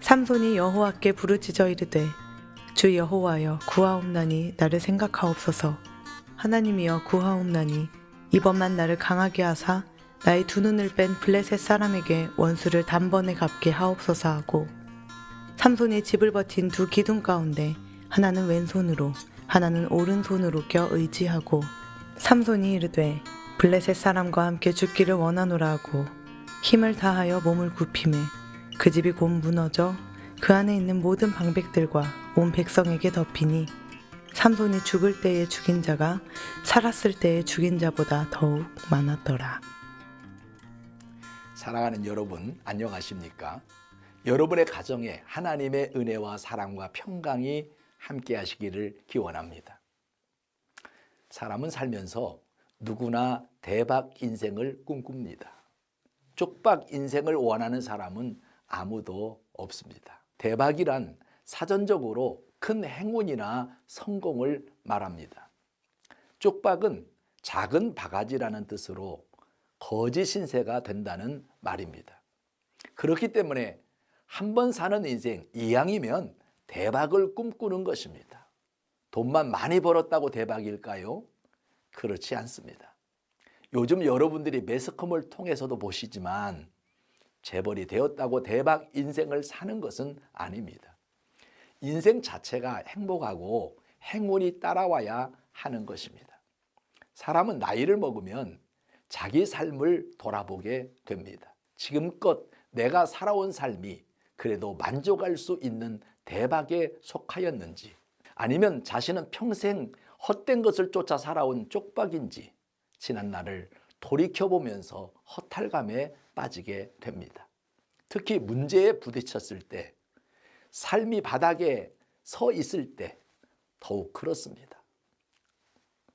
삼손이 여호와께 부르짖어 이르되 주 여호와여 구하옵나니 나를 생각하옵소서. 하나님이여 구하옵나니 이번만 나를 강하게 하사 나의 두 눈을 뺀 블레셋 사람에게 원수를 단번에 갚게 하옵소서 하고, 삼손이 집을 버틴 두 기둥 가운데 하나는 왼손으로 하나는 오른손으로 껴 의지하고, 삼손이 이르되 블레셋 사람과 함께 죽기를 원하노라 하고 힘을 다하여 몸을 굽히매 그 집이 곧 무너져 그 안에 있는 모든 방백들과 온 백성에게 덮이니, 삼손이 죽을 때에 죽인 자가 살았을 때에 죽인 자보다 더욱 많았더라. 사랑하는 여러분, 안녕하십니까? 여러분의 가정에 하나님의 은혜와 사랑과 평강이 함께 하시기를 기원합니다. 사람은 살면서 누구나 대박 인생을 꿈꿉니다. 쪽박 인생을 원하는 사람은 아무도 없습니다. 대박이란 사전적으로 큰 행운이나 성공을 말합니다. 쪽박은 작은 바가지라는 뜻으로 거지 신세가 된다는 말입니다. 그렇기 때문에 한 번 사는 인생 이왕이면 대박을 꿈꾸는 것입니다. 돈만 많이 벌었다고 대박일까요? 그렇지 않습니다. 요즘 여러분들이 매스컴을 통해서도 보시지만 재벌이 되었다고 대박 인생을 사는 것은 아닙니다. 인생 자체가 행복하고 행운이 따라와야 하는 것입니다. 사람은 나이를 먹으면 자기 삶을 돌아보게 됩니다. 지금껏 내가 살아온 삶이 그래도 만족할 수 있는 대박에 속하였는지, 아니면 자신은 평생 헛된 것을 쫓아 살아온 쪽박인지 지난 날을 돌이켜보면서 허탈감에 빠지게 됩니다. 특히 문제에 부딪혔을 때, 삶이 바닥에 서 있을 때 더욱 그렇습니다.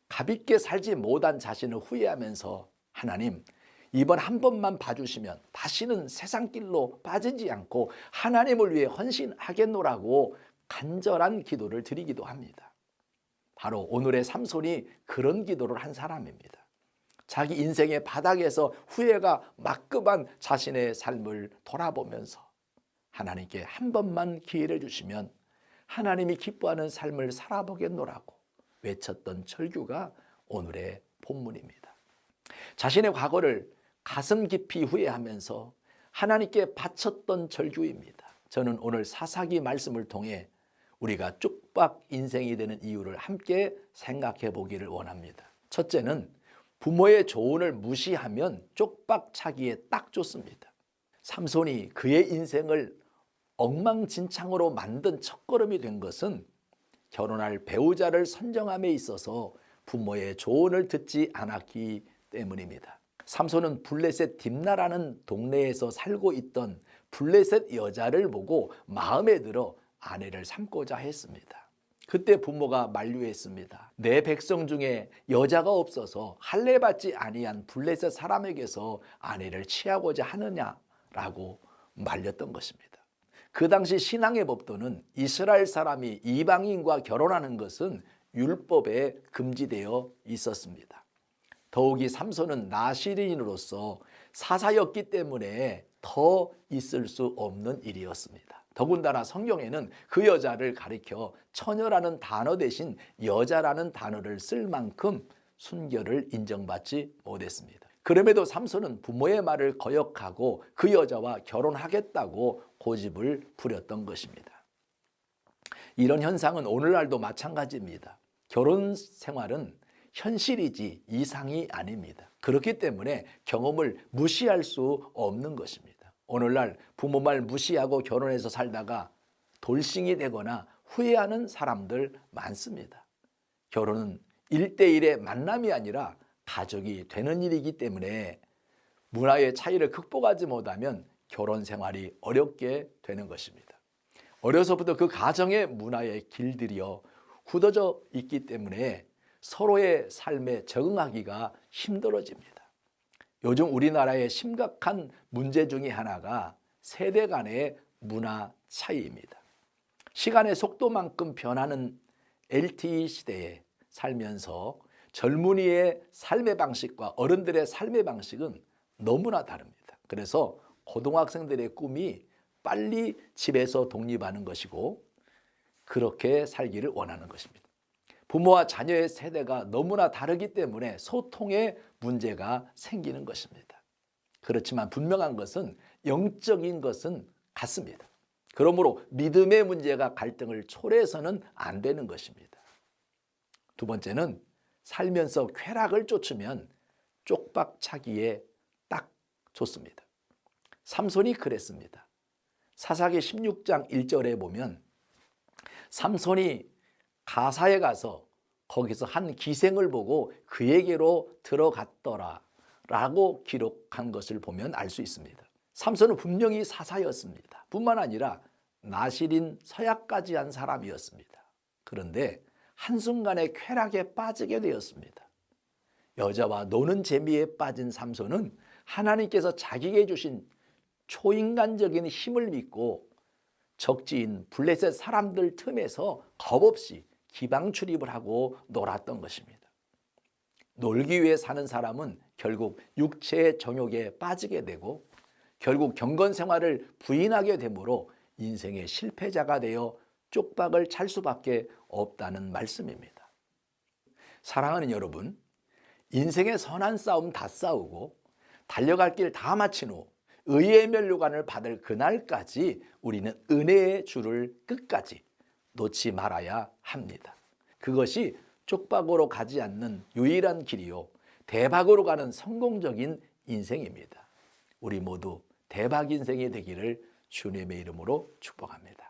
가볍게 살지 못한 자신을 후회하면서 하나님, 이번 한 번만 봐주시면 다시는 세상 길로 빠지지 않고 하나님을 위해 헌신하겠노라고 간절한 기도를 드리기도 합니다. 바로 오늘의 삼손이 그런 기도를 한 사람입니다. 자기 인생의 바닥에서 후회가 막급한 자신의 삶을 돌아보면서 하나님께 한 번만 기회를 주시면 하나님이 기뻐하는 삶을 살아보겠노라고 외쳤던 절규가 오늘의 본문입니다. 자신의 과거를 가슴 깊이 후회하면서 하나님께 바쳤던 절규입니다. 저는 오늘 사사기 말씀을 통해 우리가 쪽박 인생이 되는 이유를 함께 생각해 보기를 원합니다. 첫째는 부모의 조언을 무시하면 쪽박 차기에 딱 좋습니다. 삼손이 그의 인생을 엉망진창으로 만든 첫걸음이 된 것은 결혼할 배우자를 선정함에 있어서 부모의 조언을 듣지 않았기 때문입니다. 삼손은 블레셋 딥나라는 동네에서 살고 있던 블레셋 여자를 보고 마음에 들어 아내를 삼고자 했습니다. 그때 부모가 만류했습니다. 내 백성 중에 여자가 없어서 할례받지 아니한 블레셋 사람에게서 아내를 취하고자 하느냐라고 말렸던 것입니다. 그 당시 신앙의 법도는 이스라엘 사람이 이방인과 결혼하는 것은 율법에 금지되어 있었습니다. 더욱이 삼손은 나시린으로서 사사였기 때문에 더 있을 수 없는 일이었습니다. 더군다나 성경에는 그 여자를 가리켜 처녀라는 단어 대신 여자라는 단어를 쓸 만큼 순결을 인정받지 못했습니다. 그럼에도 삼손은 부모의 말을 거역하고 그 여자와 결혼하겠다고 고집을 부렸던 것입니다. 이런 현상은 오늘날도 마찬가지입니다. 결혼 생활은 현실이지 이상이 아닙니다. 그렇기 때문에 경험을 무시할 수 없는 것입니다. 오늘날 부모 말 무시하고 결혼해서 살다가 돌싱이 되거나 후회하는 사람들 많습니다. 결혼은 1대1의 만남이 아니라 가족이 되는 일이기 때문에 문화의 차이를 극복하지 못하면 결혼 생활이 어렵게 되는 것입니다. 어려서부터 그 가정의 문화에 길들여 굳어져 있기 때문에 서로의 삶에 적응하기가 힘들어집니다. 요즘 우리나라의 심각한 문제 중에 하나가 세대 간의 문화 차이입니다. 시간의 속도만큼 변하는 LTE 시대에 살면서 젊은이의 삶의 방식과 어른들의 삶의 방식은 너무나 다릅니다. 그래서 고등학생들의 꿈이 빨리 집에서 독립하는 것이고 그렇게 살기를 원하는 것입니다. 부모와 자녀의 세대가 너무나 다르기 때문에 소통에 문제가 생기는 것입니다. 그렇지만 분명한 것은 영적인 것은 같습니다. 그러므로 믿음의 문제가 갈등을 초래해서는 안 되는 것입니다. 두 번째는 살면서 쾌락을 쫓으면 쪽박차기에 딱 좋습니다. 삼손이 그랬습니다. 사사기 16장 1절에 보면 삼손이 가사에 가서 거기서 한 기생을 보고 그에게로 들어갔더라 라고 기록한 것을 보면 알 수 있습니다. 삼손은 분명히 사사였습니다. 뿐만 아니라 나실인 서약까지 한 사람이었습니다. 그런데 한순간에 쾌락에 빠지게 되었습니다. 여자와 노는 재미에 빠진 삼손은 하나님께서 자기에게 주신 초인간적인 힘을 믿고 적지인 블레셋 사람들 틈에서 겁없이 기방 출입을 하고 놀았던 것입니다. 놀기 위해 사는 사람은 결국 육체의 정욕에 빠지게 되고 결국 경건 생활을 부인하게 되므로 인생의 실패자가 되어 쪽박을 찰 수밖에 없다는 말씀입니다. 사랑하는 여러분, 인생의 선한 싸움 다 싸우고 달려갈 길 다 마친 후 의의 면류관을 받을 그날까지 우리는 은혜의 줄을 끝까지 놓지 말아야 합니다. 그것이 쪽박으로 가지 않는 유일한 길이요 대박으로 가는 성공적인 인생입니다. 우리 모두 대박 인생이 되기를 주님의 이름으로 축복합니다.